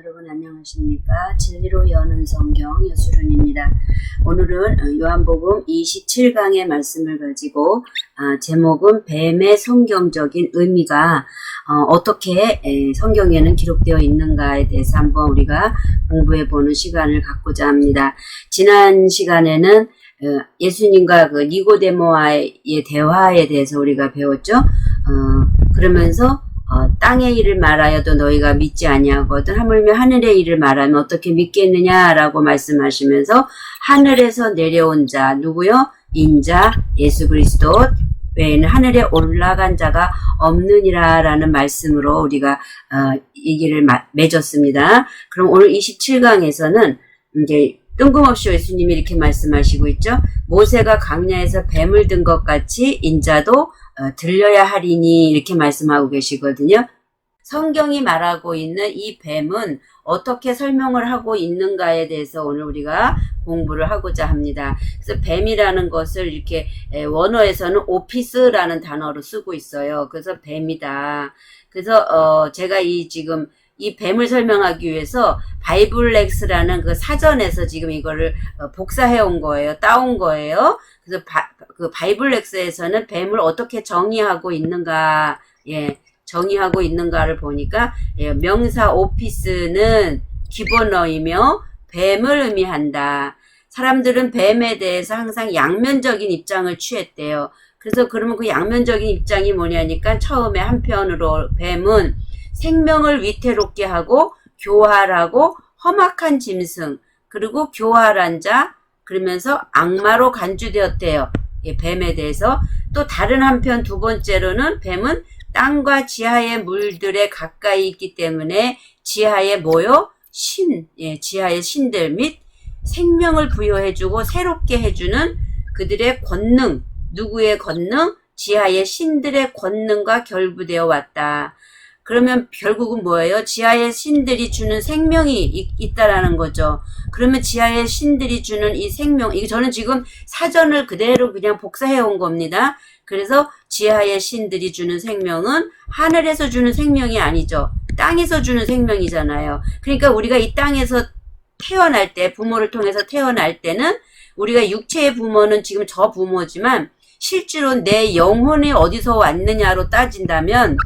여러분 안녕하십니까? 진리로 여는 성경 여수run입니다. 오늘은 요한복음 27강의 말씀을 가지고 제목은 뱀의 성경적인 의미가 어떻게 성경에는 기록되어 있는가에 대해서 한번 우리가 공부해보는 시간을 갖고자 합니다. 지난 시간에는 예수님과 그 니고데모와의 대화에 대해서 우리가 배웠죠. 그러면서 땅의 일을 말하여도 너희가 믿지 아니하거든 하물며 하늘의 일을 말하면 어떻게 믿겠느냐라고 말씀하시면서 하늘에서 내려온 자 누구요? 인자 예수 그리스도 외에는 하늘에 올라간 자가 없느니라 라는 말씀으로 우리가 얘기를 맺었습니다. 그럼 오늘 27강에서는 이제 뜬금없이 예수님이 이렇게 말씀하시고 있죠. 모세가 광야에서 뱀을 든 것 같이 인자도 들려야 하리니 이렇게 말씀하고 계시거든요. 성경이 말하고 있는 이 뱀은 어떻게 설명을 하고 있는가에 대해서 오늘 우리가 공부를 하고자 합니다. 그래서 뱀이라는 것을 이렇게 원어에서는 오피스라는 단어로 쓰고 있어요. 그래서 뱀이다. 그래서 제가 지금 이 뱀을 설명하기 위해서 바이블렉스라는 그 사전에서 지금 이거를 복사해 온 거예요. 따온 거예요. 그래서 그 바이블렉스에서는 뱀을 어떻게 정의하고 있는가, 정의하고 있는가를 보니까, 명사 오피스는 기본어이며 뱀을 의미한다. 사람들은 뱀에 대해서 항상 양면적인 입장을 취했대요. 그래서 그러면 그 양면적인 입장이 뭐냐니까 처음에 한편으로 뱀은 생명을 위태롭게 하고 교활하고 험악한 짐승 그리고 교활한 자 그러면서 악마로 간주되었대요. 뱀에 대해서. 또 다른 한편 두 번째로는 뱀은 땅과 지하의 물들에 가까이 있기 때문에 지하의 뭐요? 지하의 신들 및 생명을 부여해주고 새롭게 해주는 그들의 권능, 누구의 권능? 지하의 신들의 권능과 결부되어 왔다. 그러면 결국은 뭐예요? 지하의 신들이 주는 생명이 있다라는 거죠. 그러면 지하의 신들이 주는 이 생명, 이거 저는 지금 사전을 그대로 그냥 복사해 온 겁니다. 그래서 지하의 신들이 주는 생명은 하늘에서 주는 생명이 아니죠. 땅에서 주는 생명이잖아요. 그러니까 우리가 이 땅에서 태어날 때, 부모를 통해서 태어날 때는 우리가 육체의 부모는 지금 저 부모지만 실제로 내 영혼이 어디서 왔느냐로 따진다면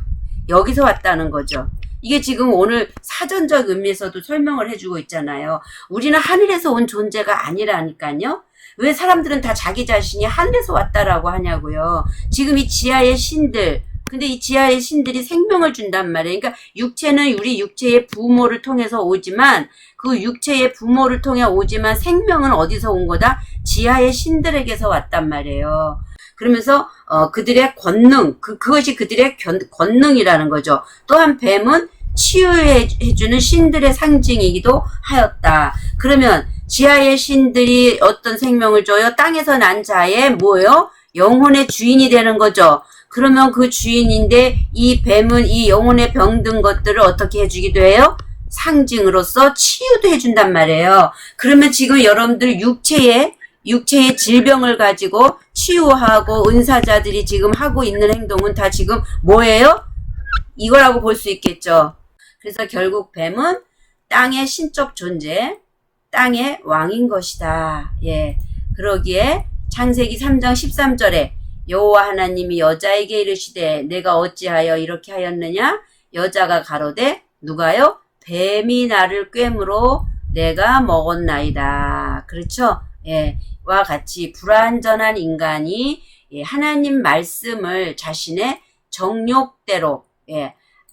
여기서 왔다는 거죠. 이게 지금 오늘 사전적 의미에서도 설명을 해주고 있잖아요. 우리는 하늘에서 온 존재가 아니라니까요. 왜 사람들은 다 자기 자신이 하늘에서 왔다라고 하냐고요. 지금 이 지하의 신들, 근데 이 지하의 신들이 생명을 준단 말이에요. 그러니까 육체는 우리 육체의 부모를 통해서 오지만 그 육체의 부모를 통해 오지만 생명은 어디서 온 거다? 지하의 신들에게서 왔단 말이에요. 그러면서 그들의 권능, 그것이 그들의 권능이라는 거죠. 또한 뱀은 치유해주는 신들의 상징이기도 하였다. 그러면 지하의 신들이 어떤 생명을 줘요? 땅에서 난 자의 뭐요? 영혼의 주인이 되는 거죠. 그러면 그 주인인데 이 뱀은 이 영혼에 병든 것들을 어떻게 해주기도 해요? 상징으로서 치유도 해준단 말이에요. 그러면 지금 여러분들 육체의 질병을 가지고 치유하고 은사자들이 지금 하고 있는 행동은 다 지금 뭐예요? 이거라고 볼 수 있겠죠. 그래서 결국 뱀은 땅의 신적 존재, 땅의 왕인 것이다. 그러기에 창세기 3장 13절에 여호와 하나님이 여자에게 이르시되 내가 어찌하여 이렇게 하였느냐? 여자가 가로되 누가요? 뱀이 나를 꿰므로 내가 먹었나이다. 그렇죠? 와 같이 불완전한 인간이 하나님 말씀을 자신의 정욕대로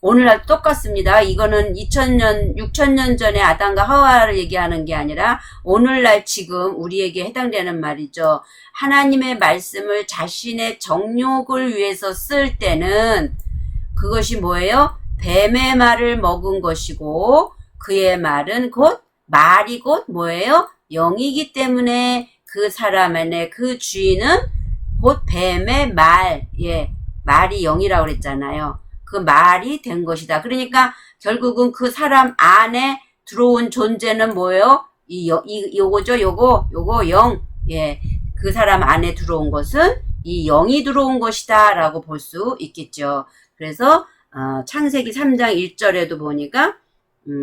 오늘날 똑같습니다. 이거는 6,000년 전에 아담과 하와를 얘기하는 게 아니라 오늘날 지금 우리에게 해당되는 말이죠. 하나님의 말씀을 자신의 정욕을 위해서 쓸 때는 그것이 뭐예요? 뱀의 말을 먹은 것이고 그의 말은 말이 곧 뭐예요? 영이기 때문에 그 사람 안에 그 주인은 곧 뱀의 말이 영이라고 그랬잖아요. 그 말이 된 것이다. 그러니까 결국은 그 사람 안에 들어온 존재는 뭐예요? 요거죠. 요거 영. 그 사람 안에 들어온 것은 이 영이 들어온 것이다 라고 볼 수 있겠죠. 그래서 창세기 3장 1절에도 보니까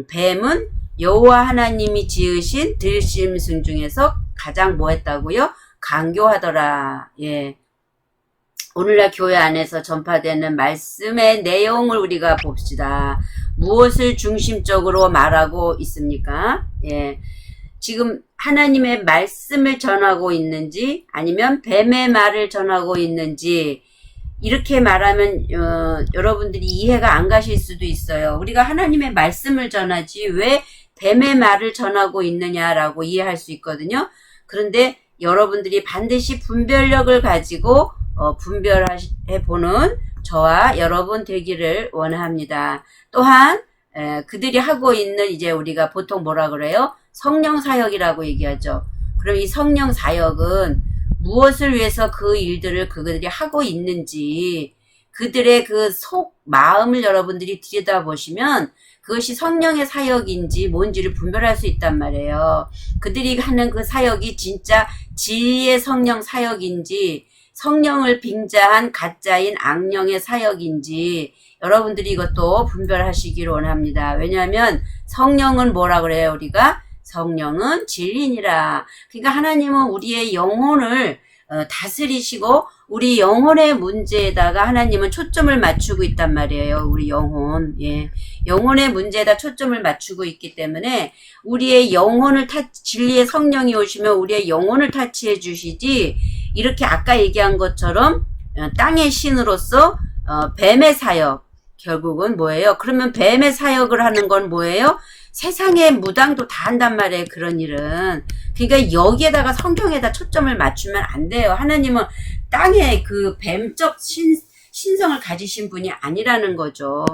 뱀은 여호와 하나님이 지으신 들짐승 중에서 가장 뭐 했다고요? 강교하더라. 예. 오늘날 교회 안에서 전파되는 말씀의 내용을 우리가 봅시다. 무엇을 중심적으로 말하고 있습니까? 예. 지금 하나님의 말씀을 전하고 있는지 아니면 뱀의 말을 전하고 있는지 이렇게 말하면 여러분들이 이해가 안 가실 수도 있어요. 우리가 하나님의 말씀을 전하지 왜 뱀의 말을 전하고 있느냐라고 이해할 수 있거든요. 그런데 여러분들이 반드시 분별력을 가지고 분별해보는 저와 여러분 되기를 원합니다. 또한 그들이 하고 있는 이제 우리가 보통 뭐라 그래요? 성령 사역이라고 얘기하죠. 그럼 이 성령 사역은 무엇을 위해서 그 일들을 그들이 하고 있는지 그들의 그 속 마음을 여러분들이 들여다보시면 그것이 성령의 사역인지 뭔지를 분별할 수 있단 말이에요. 그들이 하는 그 사역이 진짜 진리의 성령 사역인지 성령을 빙자한 가짜인 악령의 사역인지 여러분들이 이것도 분별하시기를 원합니다. 왜냐하면 성령은 뭐라 그래요? 우리가 성령은 진리니라. 그러니까 하나님은 우리의 영혼을 다스리시고 우리 영혼의 문제에다가 하나님은 초점을 맞추고 있단 말이에요. 우리 영혼. 예. 영혼의 문제에다 초점을 맞추고 있기 때문에 우리의 영혼을 진리의 성령이 오시면 우리의 영혼을 타치해 주시지 이렇게 아까 얘기한 것처럼 땅의 신으로서 뱀의 사역 결국은 뭐예요? 그러면 뱀의 사역을 하는 건 뭐예요? 세상의 무당도 다 한단 말이에요. 그런 일은. 그러니까 여기에다가 성경에다 초점을 맞추면 안 돼요. 하나님은 땅에 그 뱀적 신성을 가지신 분이 아니라는 거죠.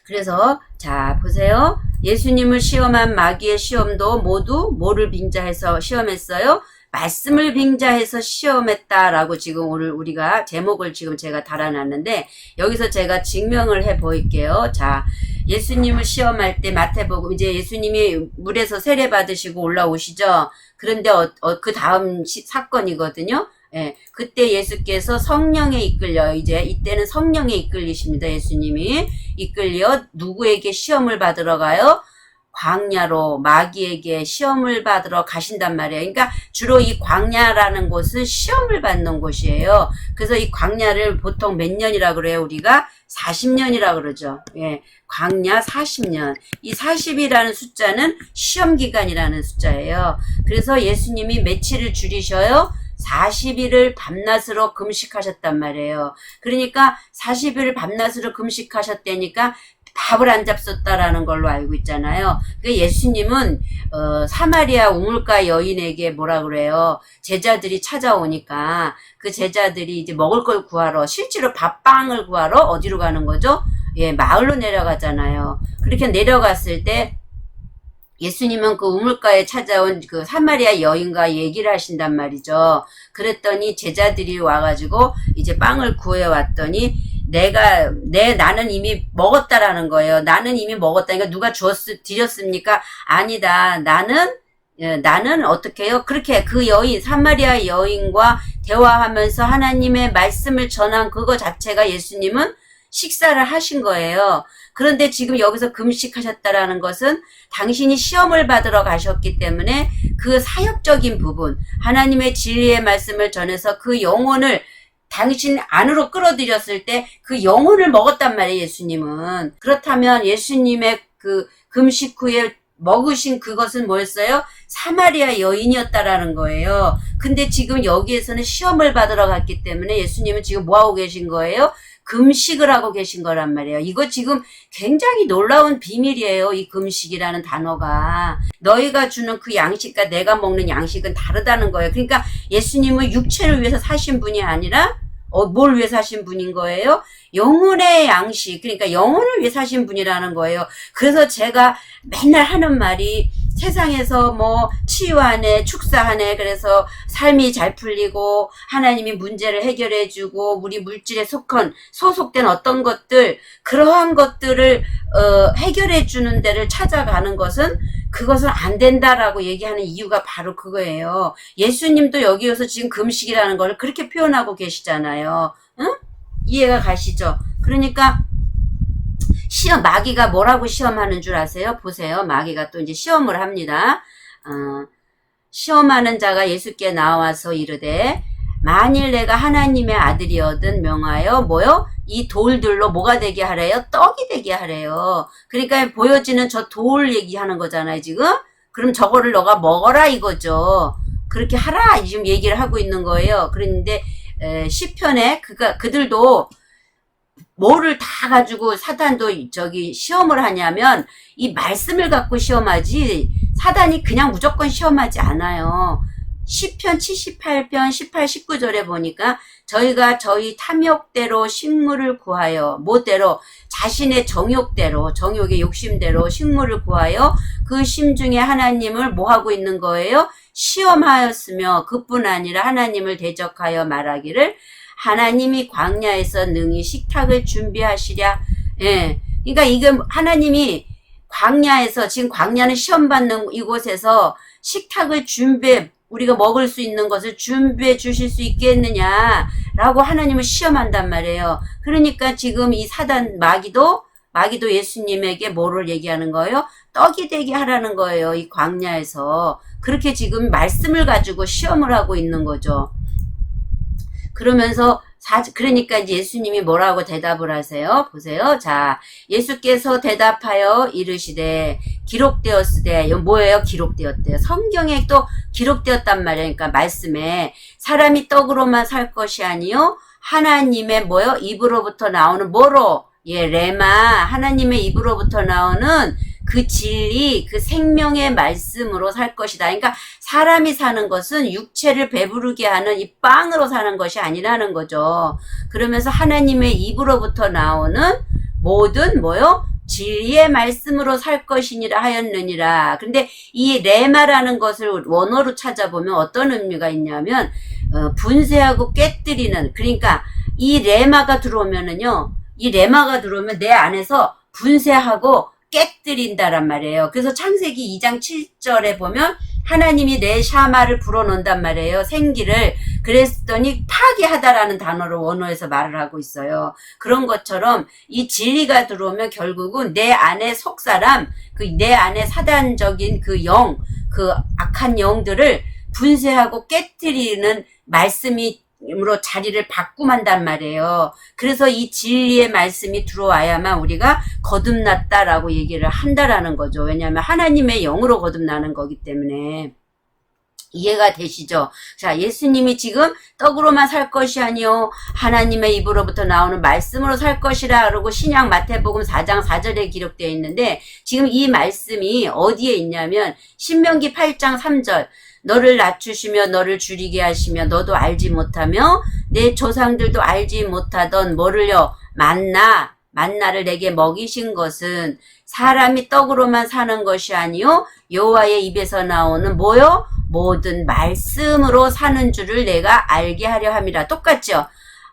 그래서 자 보세요. 예수님을 시험한 마귀의 시험도 모두 뭐를 빙자해서 시험했어요? 말씀을 빙자해서 시험했다라고 지금 오늘 우리가 제목을 지금 제가 달아놨는데 여기서 제가 증명을 해 보일게요. 자, 예수님을 시험할 때 마태복음 이제 예수님이 물에서 세례 받으시고 올라오시죠. 그런데 그 다음 사건이거든요. 예, 그때 예수께서 성령에 이끌려 이제 이때는 성령에 이끌리십니다. 예수님이 이끌려 누구에게 시험을 받으러 가요? 광야로 마귀에게 시험을 받으러 가신단 말이에요. 그러니까 주로 이 광야라는 곳은 시험을 받는 곳이에요. 그래서 이 광야를 보통 몇 년이라 그래요? 우리가 40년이라 그러죠. 예, 광야 40년. 이 40이라는 숫자는 시험 기간이라는 숫자예요. 그래서 예수님이 며칠을 줄이셔요? 40일을 밤낮으로 금식하셨단 말이에요. 그러니까 40일을 밤낮으로 금식하셨다니까 밥을 안 잡섰다라는 걸로 알고 있잖아요. 그 예수님은 사마리아 우물가 여인에게 뭐라 그래요? 제자들이 찾아오니까 그 제자들이 이제 먹을 걸 구하러 실제로 밥빵을 구하러 어디로 가는 거죠? 예, 마을로 내려가잖아요. 그렇게 내려갔을 때 예수님은 그 우물가에 찾아온 그 사마리아 여인과 얘기를 하신단 말이죠. 그랬더니 제자들이 와가지고 이제 빵을 구해왔더니 나는 이미 먹었다라는 거예요. 나는 이미 먹었다니까 누가 드렸습니까? 아니다. 나는 어떻게 해요? 그렇게 그 사마리아 여인과 대화하면서 하나님의 말씀을 전한 그거 자체가 예수님은 식사를 하신 거예요. 그런데 지금 여기서 금식하셨다라는 것은 당신이 시험을 받으러 가셨기 때문에 그 사역적인 부분, 하나님의 진리의 말씀을 전해서 그 영혼을 당신 안으로 끌어들였을 때 그 영혼을 먹었단 말이에요, 예수님은. 그렇다면 예수님의 그 금식 후에 먹으신 그것은 뭐였어요? 사마리아 여인이었다라는 거예요. 근데 지금 여기에서는 시험을 받으러 갔기 때문에 예수님은 지금 뭐하고 계신 거예요? 금식을 하고 계신 거란 말이에요. 이거 지금 굉장히 놀라운 비밀이에요. 이 금식이라는 단어가. 너희가 주는 그 양식과 내가 먹는 양식은 다르다는 거예요. 그러니까 예수님은 육체를 위해서 사신 분이 아니라 뭘 위해 사신 분인 거예요? 영혼의 양식, 그러니까 영혼을 위해 사신 분이라는 거예요. 그래서 제가 맨날 하는 말이 세상에서 뭐 치유하네, 축사하네, 그래서 삶이 잘 풀리고 하나님이 문제를 해결해주고 우리 물질에 소속된 어떤 것들, 그러한 것들을 해결해주는 데를 찾아가는 것은 그것은 안 된다라고 얘기하는 이유가 바로 그거예요. 예수님도 여기에서 지금 금식이라는 걸 그렇게 표현하고 계시잖아요. 응? 이해가 가시죠? 그러니까 시험, 마귀가 뭐라고 시험하는 줄 아세요? 보세요. 마귀가 또 이제 시험을 합니다. 시험하는 자가 예수께 나와서 이르되 만일 내가 하나님의 아들이거든 명하여 뭐요? 이 돌들로 뭐가 되게 하래요? 떡이 되게 하래요. 그러니까 보여지는 저 돌 얘기하는 거잖아요, 지금. 그럼 저거를 너가 먹어라 이거죠. 그렇게 하라 지금 얘기를 하고 있는 거예요. 그런데 시편에 그들도 뭐를 다 가지고 사단도 저기 시험을 하냐면 이 말씀을 갖고 시험하지 사단이 그냥 무조건 시험하지 않아요. 시편 78편 18, 19절에 보니까 저희가 저희 탐욕대로 식물을 구하여 뭐대로 자신의 정욕대로 정욕의 욕심대로 식물을 구하여 그 심중에 하나님을 뭐하고 있는 거예요? 시험하였으며 그뿐 아니라 하나님을 대적하여 말하기를 하나님이 광야에서 능히 식탁을 준비하시랴. 예. 그러니까 이게 하나님이 광야에서 지금 광야는 시험받는 이곳에서 식탁을 우리가 먹을 수 있는 것을 준비해 주실 수 있겠느냐라고 하나님을 시험한단 말이에요. 그러니까 지금 이 사단 마귀도 예수님에게 뭐를 얘기하는 거예요? 떡이 되게 하라는 거예요. 이 광야에서. 그렇게 지금 말씀을 가지고 시험을 하고 있는 거죠. 그러면서 그러니까 이제 예수님이 뭐라고 대답을 하세요? 보세요. 자, 예수께서 대답하여 이르시되 기록되었으되 뭐예요? 기록되었대요. 성경에 또 기록되었단 말이에요. 그러니까 말씀에 사람이 떡으로만 살 것이 아니요 하나님의 뭐요? 입으로부터 나오는 뭐로? 예, 레마 하나님의 입으로부터 나오는 그 진리, 그 생명의 말씀으로 살 것이다. 그러니까 사람이 사는 것은 육체를 배부르게 하는 이 빵으로 사는 것이 아니라는 거죠. 그러면서 하나님의 입으로부터 나오는 모든 뭐요? 진리의 말씀으로 살 것이니라 하였느니라. 근데 이 레마라는 것을 원어로 찾아보면 어떤 의미가 있냐면 분쇄하고 깨뜨리는, 그러니까 이 레마가 들어오면은요, 이 레마가 들어오면 내 안에서 분쇄하고 깨뜨린다란 말이에요. 그래서 창세기 2장 7절에 보면 하나님이 내 샤마를 불어넣는단 말이에요. 생기를. 그랬더니 파괴하다라는 단어로 원어에서 말을 하고 있어요. 그런 것처럼 이 진리가 들어오면 결국은 내 안에 속사람, 내 안에 사단적인 그 영, 그 악한 영들을 분쇄하고 깨뜨리는 말씀이 으로 자리를 바꿈한단 말이에요. 그래서 이 진리의 말씀이 들어와야만 우리가 거듭났다라고 얘기를 한다라는 거죠. 왜냐하면 하나님의 영으로 거듭나는 거기 때문에. 이해가 되시죠? 자, 예수님이 지금 떡으로만 살 것이 아니요 하나님의 입으로부터 나오는 말씀으로 살 것이라 그러고 신약 마태복음 4장 4절에 기록되어 있는데 지금 이 말씀이 어디에 있냐면 신명기 8장 3절 너를 낮추시며 너를 줄이게 하시며 너도 알지 못하며 내 조상들도 알지 못하던 뭐를요? 만나를 내게 먹이신 것은 사람이 떡으로만 사는 것이 아니요 여호와의 입에서 나오는 뭐요? 모든 말씀으로 사는 줄을 내가 알게 하려 함이라. 똑같죠?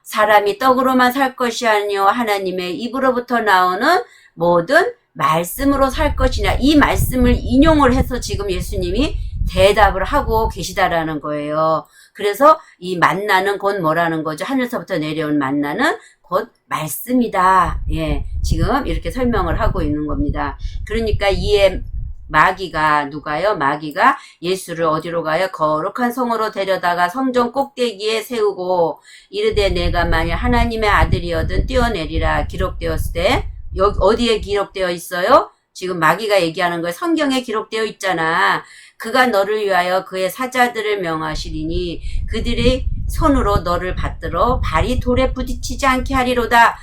사람이 떡으로만 살 것이 아니요 하나님의 입으로부터 나오는 모든 말씀으로 살 것이냐. 이 말씀을 인용을 해서 지금 예수님이 대답을 하고 계시다라는 거예요. 그래서 이 만나는 곧 뭐라는 거죠? 하늘서부터 내려온 만나는 곧 말씀이다. 예, 지금 이렇게 설명을 하고 있는 겁니다. 그러니까 이에 마귀가 누가요? 마귀가 예수를 어디로 가요? 거룩한 성으로 데려다가 성전 꼭대기에 세우고 이르되 내가 만일 하나님의 아들이거든 뛰어내리라 기록되었을 때 여기 어디에 기록되어 있어요? 지금 마귀가 얘기하는 거예요. 성경에 기록되어 있잖아. 그가 너를 위하여 그의 사자들을 명하시리니 그들이 손으로 너를 받들어 발이 돌에 부딪히지 않게 하리로다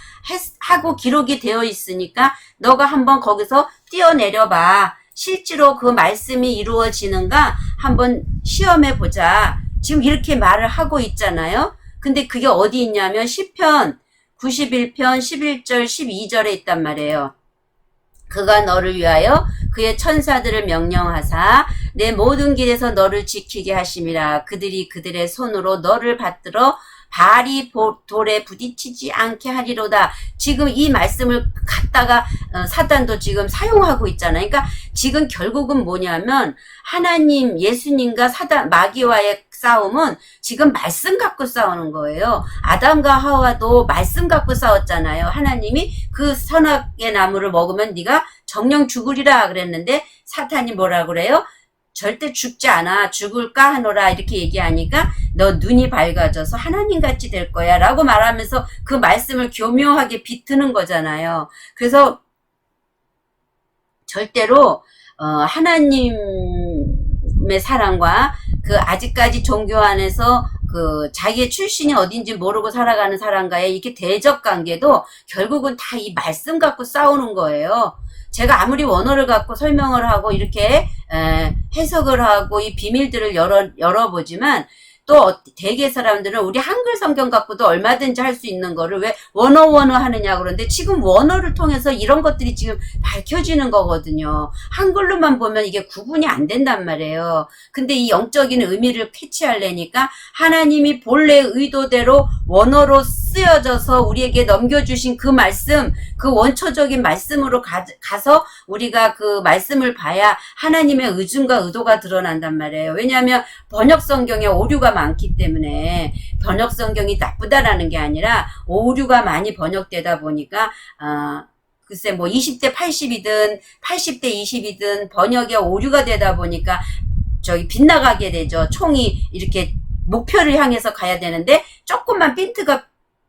하고 기록이 되어 있으니까 너가 한번 거기서 뛰어내려봐. 실제로 그 말씀이 이루어지는가 한번 시험해 보자. 지금 이렇게 말을 하고 있잖아요. 근데 그게 어디 있냐면 시편 91편 11절 12절에 있단 말이에요. 그가 너를 위하여 그의 천사들을 명령하사 내 모든 길에서 너를 지키게 하심이라. 그들이 그들의 손으로 너를 받들어 발이 돌에 부딪히지 않게 하리로다. 지금 이 말씀을 갖다가 사단도 지금 사용하고 있잖아요. 그러니까 지금 결국은 뭐냐면 하나님, 예수님과 사단, 마귀와의 싸움은 지금 말씀 갖고 싸우는 거예요. 아담과 하와도 말씀 갖고 싸웠잖아요. 하나님이 그 선악의 나무를 먹으면 네가 정령 죽으리라 그랬는데 사탄이 뭐라 그래요? 절대 죽지 않아. 죽을까 하노라 이렇게 얘기하니까 너 눈이 밝아져서 하나님같이 될 거야 라고 말하면서 그 말씀을 교묘하게 비트는 거잖아요. 그래서 절대로 하나님의 사랑과 그 아직까지 종교 안에서 그 자기의 출신이 어딘지 모르고 살아가는 사람과의 이렇게 대적 관계도 결국은 다 이 말씀 갖고 싸우는 거예요. 제가 아무리 원어를 갖고 설명을 하고 이렇게 해석을 하고 이 비밀들을 열어보지만 또 대개 사람들은 우리 한글 성경 갖고도 얼마든지 할 수 있는 거를 왜 원어 하느냐 그러는데 지금 원어를 통해서 이런 것들이 지금 밝혀지는 거거든요. 한글로만 보면 이게 구분이 안 된단 말이에요. 근데 이 영적인 의미를 캐치하려니까 하나님이 본래 의도대로 원어로 쓰여져서 우리에게 넘겨주신 그 말씀, 그 원초적인 말씀으로 가서 우리가 그 말씀을 봐야 하나님의 의중과 의도가 드러난단 말이에요. 왜냐하면 번역 성경에 오류가 많기 때문에 번역 성경이 나쁘다라는 게 아니라 오류가 많이 번역되다 보니까 글쎄 뭐 20대 80이든 80대 20이든 번역에 오류가 되다 보니까 저기 빗나가게 되죠. 총이 이렇게 목표를 향해서 가야 되는데 조금만 핀트가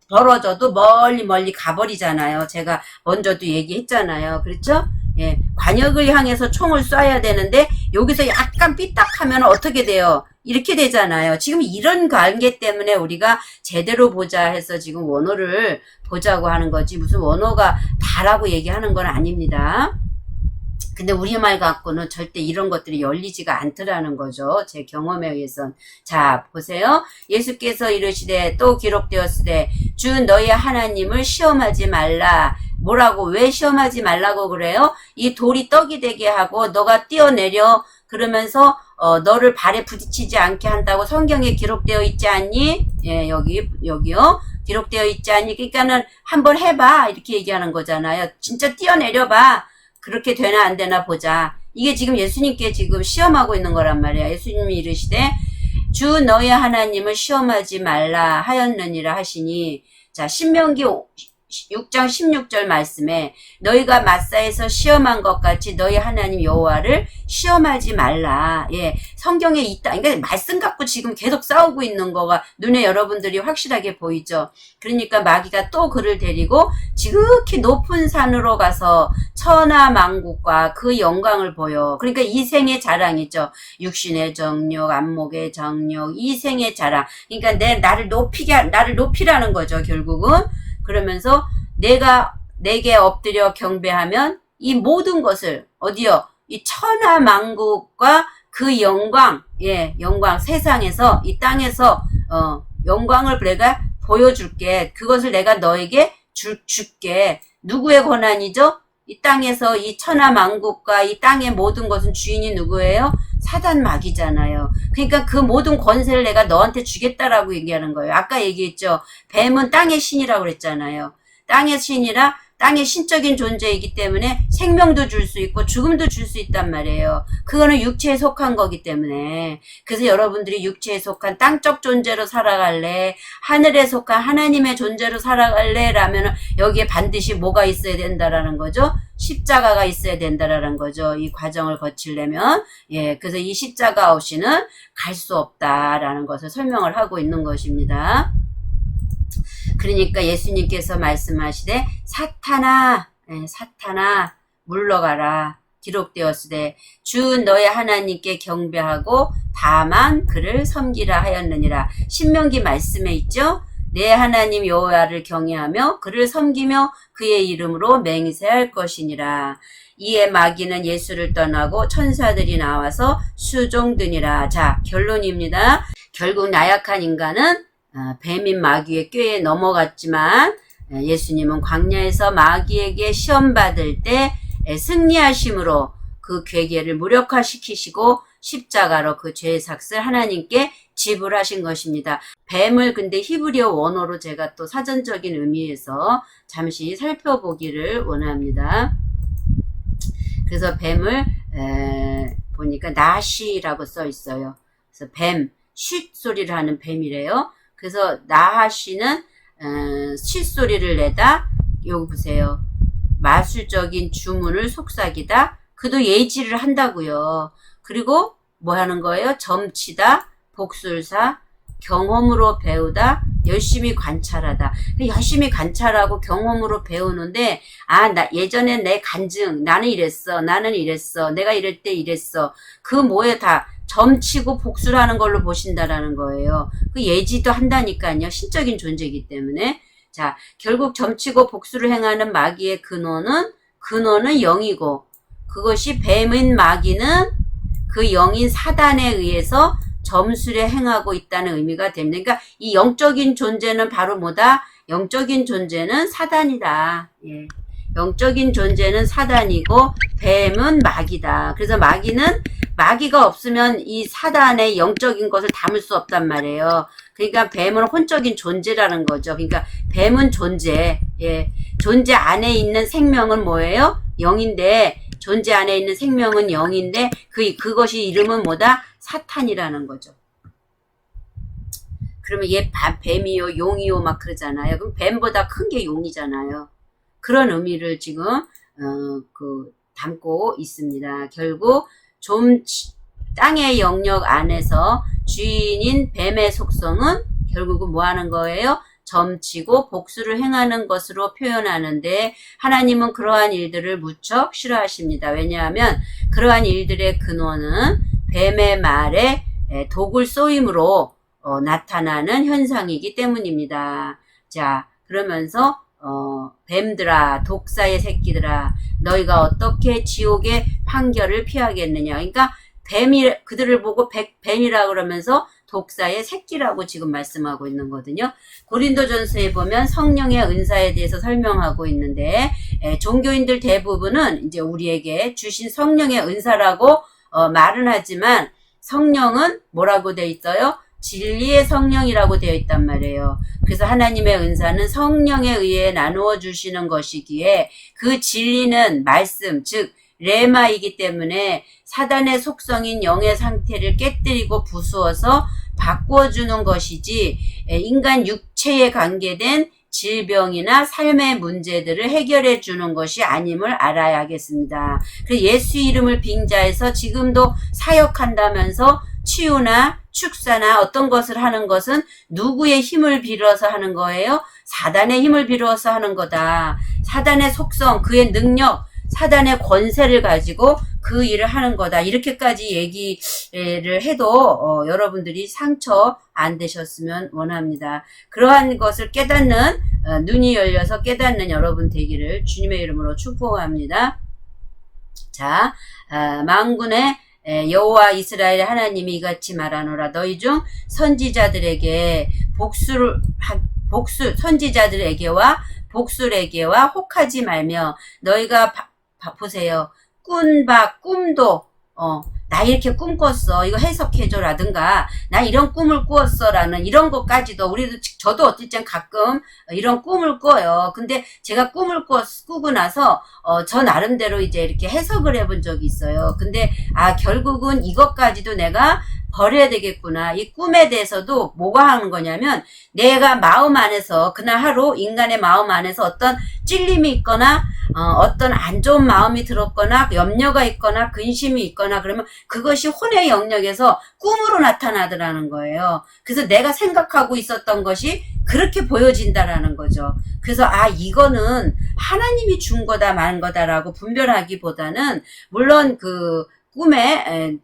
벌어져도 멀리 가버리잖아요. 제가 먼저도 얘기했잖아요. 그렇죠? 예, 관역을 향해서 총을 쏴야 되는데 여기서 약간 삐딱하면 어떻게 돼요? 이렇게 되잖아요. 지금 이런 관계 때문에 우리가 제대로 보자 해서 지금 원어를 보자고 하는 거지 무슨 원어가 다라고 얘기하는 건 아닙니다. 근데 우리말 갖고는 절대 이런 것들이 열리지가 않더라는 거죠. 제 경험에 의해선. 자, 보세요. 예수께서 이르시되 또 기록되었으되 주 너희 하나님을 시험하지 말라. 뭐라고 왜 시험하지 말라고 그래요? 이 돌이 떡이 되게 하고 너가 뛰어내려 그러면서 너를 발에 부딪히지 않게 한다고 성경에 기록되어 있지 않니? 예, 여기요. 기록되어 있지 않니? 그러니까는 한번 해봐 이렇게 얘기하는 거잖아요. 진짜 뛰어내려봐. 그렇게 되나 안 되나 보자. 이게 지금 예수님께 지금 시험하고 있는 거란 말이야. 예수님이 이르시되 주 너희 하나님을 시험하지 말라 하였느니라 하시니 자 신명기 6장 16절 말씀에 너희가 마사에서 시험한 것 같이 너희 하나님 여호와를 시험하지 말라. 예, 성경에 있다. 그러니까 말씀 갖고 지금 계속 싸우고 있는 거가 눈에 여러분들이 확실하게 보이죠. 그러니까 마귀가 또 그를 데리고 지극히 높은 산으로 가서 천하만국과 그 영광을 보여. 그러니까 이생의 자랑이죠. 육신의 정욕, 안목의 정욕, 이생의 자랑. 그러니까 나를 높이라는 거죠. 결국은. 그러면서 내가 내게 엎드려 경배하면 이 모든 것을 어디요? 이 천하만국과 그 영광, 예, 영광 세상에서 이 땅에서 영광을 내가 보여줄게. 그것을 내가 너에게 줄게. 누구의 권한이죠? 이 땅에서 이 천하만국과 이 땅의 모든 것은 주인이 누구예요? 사단 마귀잖아요. 그러니까 그 모든 권세를 내가 너한테 주겠다라고 얘기하는 거예요. 아까 얘기했죠. 뱀은 땅의 신이라고 그랬잖아요. 땅의 신이라 땅의 신적인 존재이기 때문에 생명도 줄 수 있고 죽음도 줄 수 있단 말이에요. 그거는 육체에 속한 거기 때문에. 그래서 여러분들이 육체에 속한 땅적 존재로 살아갈래? 하늘에 속한 하나님의 존재로 살아갈래? 라면 여기에 반드시 뭐가 있어야 된다라는 거죠? 십자가가 있어야 된다라는 거죠. 이 과정을 거치려면. 예, 그래서 이 십자가 없이는 갈 수 없다라는 것을 설명을 하고 있는 것입니다. 그러니까 예수님께서 말씀하시되 사탄아 물러가라. 기록되었으되 주 너의 하나님께 경배하고 다만 그를 섬기라 하였느니라. 신명기 말씀에 있죠. 내 하나님 여호와를 경외하며 그를 섬기며 그의 이름으로 맹세할 것이니라. 이에 마귀는 예수를 떠나고 천사들이 나와서 수종드니라. 자, 결론입니다. 결국 나약한 인간은 뱀인 마귀의 꾀에 넘어갔지만 예수님은 광야에서 마귀에게 시험받을 때 승리하심으로 그 괴계를 무력화시키시고 십자가로 그 죄의 삭을 하나님께 지불하신 것입니다. 뱀을 근데 히브리어 원어로 제가 또 사전적인 의미에서 잠시 살펴보기를 원합니다. 그래서 뱀을 보니까 나시라고 써 있어요. 그래서 뱀, 쉿 소리를 하는 뱀이래요. 그래서 나하시는 쉿소리를 내다. 여기 보세요. 마술적인 주문을 속삭이다. 그도 예지를 한다고요. 그리고 뭐 하는 거예요? 점치다, 복술사, 경험으로 배우다, 열심히 관찰하다. 열심히 관찰하고 경험으로 배우는데, 나 예전에 내 간증, 나는 이랬어, 내가 이럴 때 이랬어. 그 뭐에 다 점치고 복술하는 걸로 보신다라는 거예요. 그 예지도 한다니까요. 신적인 존재이기 때문에. 자, 결국 점치고 복수를 행하는 마귀의 근원은 영이고, 그것이 뱀인 마귀는 그 영인 사단에 의해서 점술에 행하고 있다는 의미가 됩니다. 그러니까 이 영적인 존재는 바로 뭐다? 영적인 존재는 사단이다. 예. 영적인 존재는 사단이고 뱀은 마귀다. 그래서 마귀가 없으면 이 사단의 영적인 것을 담을 수 없단 말이에요. 그러니까 뱀은 혼적인 존재라는 거죠. 그러니까 뱀은 존재. 예. 존재 안에 있는 생명은 뭐예요? 영인데, 존재 안에 있는 생명은 영인데, 그것이 이름은 뭐다? 사탄이라는 거죠. 그러면 얘 뱀이요, 용이요, 막 그러잖아요. 그럼 뱀보다 큰 게 용이잖아요. 그런 의미를 지금, 담고 있습니다. 결국, 땅의 영역 안에서 주인인 뱀의 속성은 결국은 뭐 하는 거예요? 점치고 복수를 행하는 것으로 표현하는데 하나님은 그러한 일들을 무척 싫어하십니다. 왜냐하면 그러한 일들의 근원은 뱀의 말에 독을 쏘임으로 나타나는 현상이기 때문입니다. 자, 그러면서 뱀들아, 독사의 새끼들아, 너희가 어떻게 지옥의 판결을 피하겠느냐. 그러니까 그들을 보고 뱀이라 그러면서 독사의 새끼라고 지금 말씀하고 있는 거거든요. 고린도전서에 보면 성령의 은사에 대해서 설명하고 있는데, 종교인들 대부분은 이제 우리에게 주신 성령의 은사라고 말은 하지만 성령은 뭐라고 되어 있어요? 진리의 성령이라고 되어 있단 말이에요. 그래서 하나님의 은사는 성령에 의해 나누어 주시는 것이기에 그 진리는 말씀, 즉 레마이기 때문에 사단의 속성인 영의 상태를 깨뜨리고 부수어서 바꾸어주는 것이지 인간 육체에 관계된 질병이나 삶의 문제들을 해결해 주는 것이 아님을 알아야겠습니다. 그래서 예수 이름을 빙자해서 지금도 사역한다면서 치유나 축사나 어떤 것을 하는 것은 누구의 힘을 빌어서 하는 거예요? 사단의 힘을 빌어서 하는 거다. 사단의 속성, 그의 능력, 사단의 권세를 가지고 그 일을 하는 거다. 이렇게까지 얘기를 해도 여러분들이 상처 안 되셨으면 원합니다. 그러한 것을 깨닫는 눈이 열려서 깨닫는 여러분 되기를 주님의 이름으로 축복합니다. 자, 만군의 여호와 이스라엘 하나님이 이같이 말하노라. 너희 중 선지자들에게 선지자들에게와 복술에게와 혹하지 말며 너희가 보세요. 꿈도 나 이렇게 꿈 꿨어. 이거 해석해줘라든가 나 이런 꿈을 꾸었어라는 이런 것까지도 저도 어떨 땐 가끔 이런 꿈을 꿔요. 근데 제가 꿈을 꾸고 나서 저 나름대로 이제 이렇게 해석을 해본 적이 있어요. 근데 결국은 이것까지도 내가 버려야 되겠구나. 이 꿈에 대해서도 뭐가 하는 거냐면 내가 마음 안에서 그날 하루 인간의 마음 안에서 어떤 찔림이 있거나 어떤 안 좋은 마음이 들었거나 염려가 있거나 근심이 있거나 그러면 그것이 혼의 영역에서 꿈으로 나타나더라는 거예요. 그래서 내가 생각하고 있었던 것이 그렇게 보여진다라는 거죠. 그래서 이거는 하나님이 준 거다 만 거다라고 분별하기보다는 물론 그 꿈에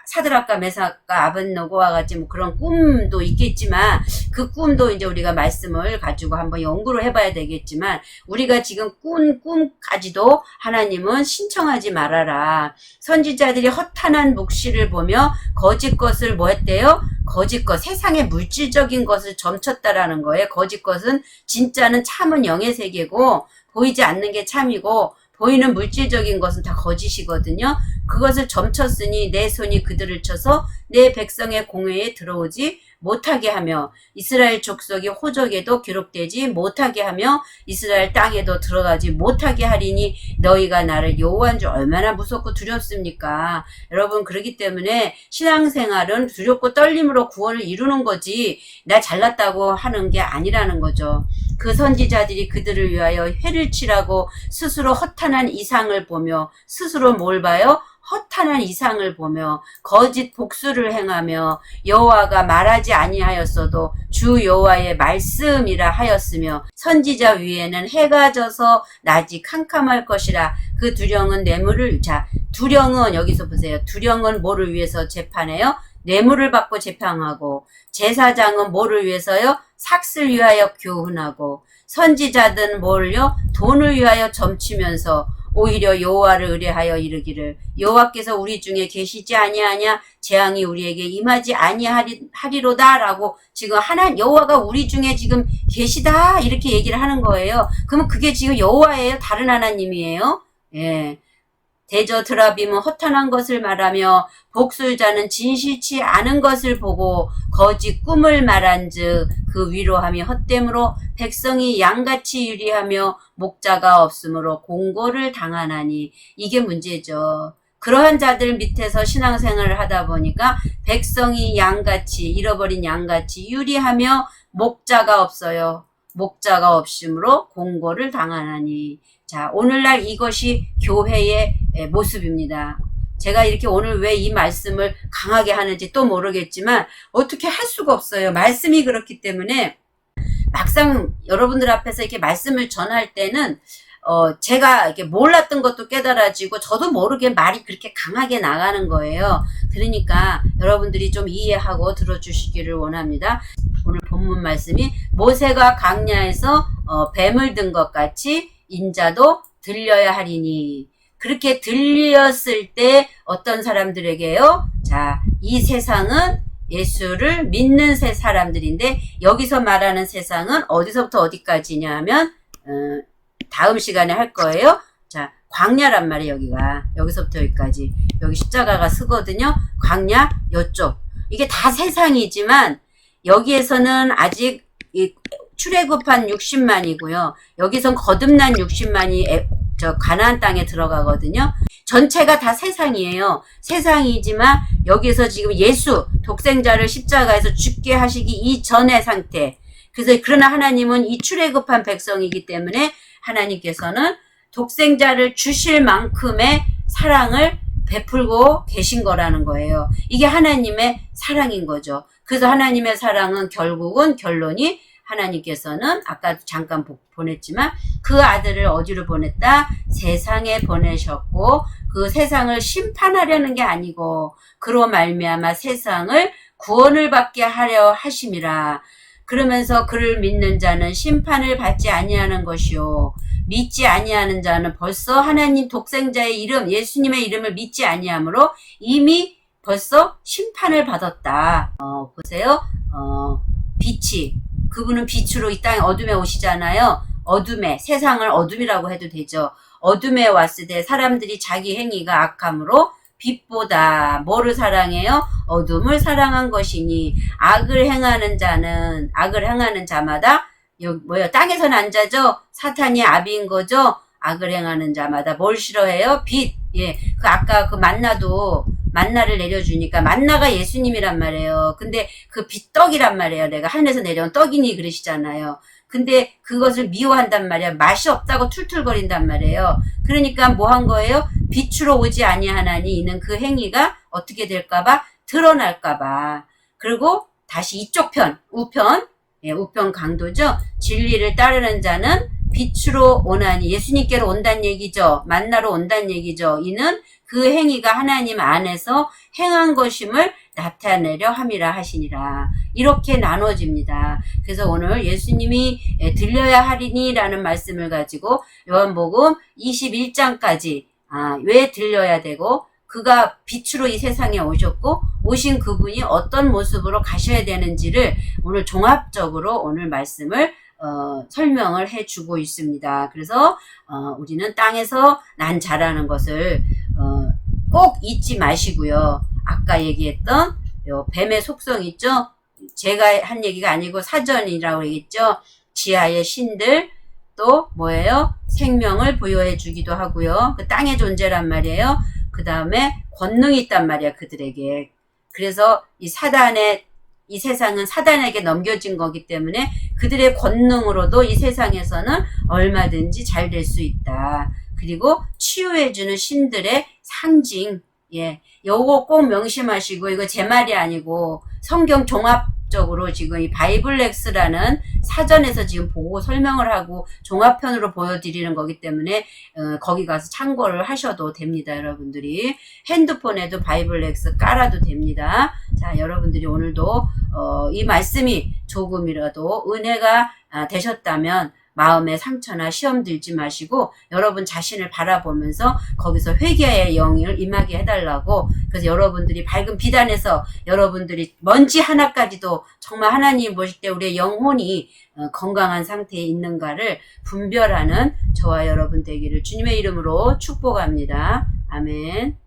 사드락과 메삭과 아벳노고와 같이 뭐 그런 꿈도 있겠지만 그 꿈도 이제 우리가 말씀을 가지고 한번 연구를 해봐야 되겠지만 우리가 지금 꾼 꿈까지도 하나님은 신청하지 말아라. 선지자들이 허탄한 묵시를 보며 거짓 것을 뭐 했대요? 거짓 것, 세상의 물질적인 것을 점쳤다라는 거예요. 거짓 것은 진짜는 참은 영의 세계고 보이지 않는 게 참이고 보이는 물질적인 것은 다 거짓이거든요. 그것을 점쳤으니 내 손이 그들을 쳐서 내 백성의 공회에 들어오지 못하게 하며 이스라엘 족속이 호적에도 기록되지 못하게 하며 이스라엘 땅에도 들어가지 못하게 하리니 너희가 나를 여호와인 줄 얼마나 무섭고 두렵습니까? 여러분, 그렇기 때문에 신앙생활은 두렵고 떨림으로 구원을 이루는 거지 나 잘났다고 하는 게 아니라는 거죠. 그 선지자들이 그들을 위하여 회를 치라고 스스로 허탄한 이상을 보며 스스로 뭘 봐요? 허탄한 이상을 보며 거짓 복수를 행하며 여호와가 말하지 아니하였어도 주 여호와의 말씀이라 하였으며 선지자 위에는 해가 져서 낮이 캄캄할 것이라. 그 두령은 뇌물을, 두령은 여기서 보세요. 두령은 뭐를 위해서 재판해요? 뇌물을 받고 재판하고, 제사장은 뭐를 위해서요? 삭슬 위하여 교훈하고, 선지자든 뭘요? 돈을 위하여 점치면서 오히려 여호와를 의뢰하여 이르기를 여호와께서 우리 중에 계시지 아니하냐? 재앙이 우리에게 임하지 아니하리로다라고 지금 여호와가 우리 중에 지금 계시다 이렇게 얘기를 하는 거예요. 그러면 그게 지금 여호와예요? 다른 하나님이에요? 예. 대저 드라빔은 허탄한 것을 말하며 복술자는 진실치 않은 것을 보고 거짓 꿈을 말한즉 그 위로함이 헛됨으로 백성이 양같이 유리하며 목자가 없으므로 공고를 당하나니. 이게 문제죠. 그러한 자들 밑에서 신앙생활을 하다 보니까 백성이 양같이, 잃어버린 양같이 유리하며 목자가 없어요. 목자가 없으므로 공고를 당하나니. 자, 오늘날 이것이 교회의 모습입니다. 제가 이렇게 오늘 왜 이 말씀을 강하게 하는지 또 모르겠지만 어떻게 할 수가 없어요. 말씀이 그렇기 때문에 막상 여러분들 앞에서 이렇게 말씀을 전할 때는 제가 이렇게 몰랐던 것도 깨달아지고 저도 모르게 말이 그렇게 강하게 나가는 거예요. 그러니까 여러분들이 좀 이해하고 들어주시기를 원합니다. 오늘 본문 말씀이 모세가 광야에서 뱀을 든 것 같이 인자도 들려야 하리니. 그렇게 들렸을 때 어떤 사람들에게요? 자, 이 세상은 예수를 믿는 새 사람들인데 여기서 말하는 세상은 어디서부터 어디까지냐 하면 다음 시간에 할 거예요. 자, 광야란 말이에요. 여기서부터 여기까지. 여기 십자가가 쓰거든요. 광야 요쪽. 이게 다 세상이지만 여기에서는 아직 출애굽한 60만이고요. 여기선 거듭난 60만이 가나안 땅에 들어가거든요. 전체가 다 세상이에요. 세상이지만 여기서 지금 예수 독생자를 십자가에서 죽게 하시기 이전의 상태. 그러나 하나님은 이 출애굽한 백성이기 때문에 하나님께서는 독생자를 주실 만큼의 사랑을 베풀고 계신 거라는 거예요. 이게 하나님의 사랑인 거죠. 그래서 하나님의 사랑은 결론이 하나님께서는 아까 잠깐 보냈지만 그 아들을 어디로 보냈다? 세상에 보내셨고 그 세상을 심판하려는 게 아니고 그로 말미암아 세상을 구원을 받게 하려 하심이라. 그러면서 그를 믿는 자는 심판을 받지 아니하는 것이요 믿지 아니하는 자는 벌써 하나님 독생자의 이름 예수님의 이름을 믿지 아니하므로 이미 벌써 심판을 받았다. 보세요. 빛이 그분은 빛으로 이 땅에 어둠에 오시잖아요. 세상을 어둠이라고 해도 되죠. 어둠에 왔을 때 사람들이 자기 행위가 악함으로 빛보다 뭐를 사랑해요? 어둠을 사랑한 것이니 악을 행하는 자마다 땅에서는 안 자죠? 사탄이 아비인 거죠? 악을 행하는 자마다 뭘 싫어해요? 빛. 예. 아까 만나를 내려주니까 만나가 예수님이란 말이에요. 근데 그 빛떡이란 말이에요. 내가 하늘에서 내려온 떡이니 그러시잖아요. 근데 그것을 미워한단 말이야. 맛이 없다고 툴툴거린단 말이에요. 그러니까 뭐 한 거예요? 빛으로 오지 아니하나니 이는 그 행위가 어떻게 될까봐? 드러날까봐. 그리고 다시 이쪽 편, 우편 강도죠. 진리를 따르는 자는 빛으로 오나니 예수님께로 온다는 얘기죠. 만나러 온다는 얘기죠. 이는 그 행위가 하나님 안에서 행한 것임을 나타내려 함이라 하시니라. 이렇게 나눠집니다. 그래서 오늘 예수님이 들려야 하리니라는 말씀을 가지고 요한복음 21장까지 왜 들려야 되고 그가 빛으로 이 세상에 오셨고 오신 그분이 어떤 모습으로 가셔야 되는지를 오늘 종합적으로 오늘 말씀을 설명을 해주고 있습니다. 그래서 우리는 땅에서 난 자라는 것을 꼭 잊지 마시고요. 아까 얘기했던 요 뱀의 속성 있죠? 제가 한 얘기가 아니고 사전이라고 얘기했죠. 지하의 신들 또 뭐예요? 생명을 부여해 주기도 하고요. 그 땅의 존재란 말이에요. 그 다음에 권능이 있단 말이야 그들에게. 그래서 이 세상은 사단에게 넘겨진 거기 때문에 그들의 권능으로도 이 세상에서는 얼마든지 잘 될 수 있다. 그리고 치유해주는 신들의 상징, 예, 요거 꼭 명심하시고, 이거 제 말이 아니고 성경 종합적으로 지금 이 바이블렉스라는 사전에서 지금 보고 설명을 하고 종합편으로 보여드리는 거기 때문에 거기 가서 참고를 하셔도 됩니다. 여러분들이 핸드폰에도 바이블렉스 깔아도 됩니다. 자, 여러분들이 오늘도 이 말씀이 조금이라도 은혜가 되셨다면 마음의 상처나 시험 들지 마시고 여러분 자신을 바라보면서 거기서 회개의 영을 임하게 해달라고. 그래서 여러분들이 밝은 비단에서 여러분들이 먼지 하나까지도 정말 하나님 보실 때 우리의 영혼이 건강한 상태에 있는가를 분별하는 저와 여러분 되기를 주님의 이름으로 축복합니다. 아멘.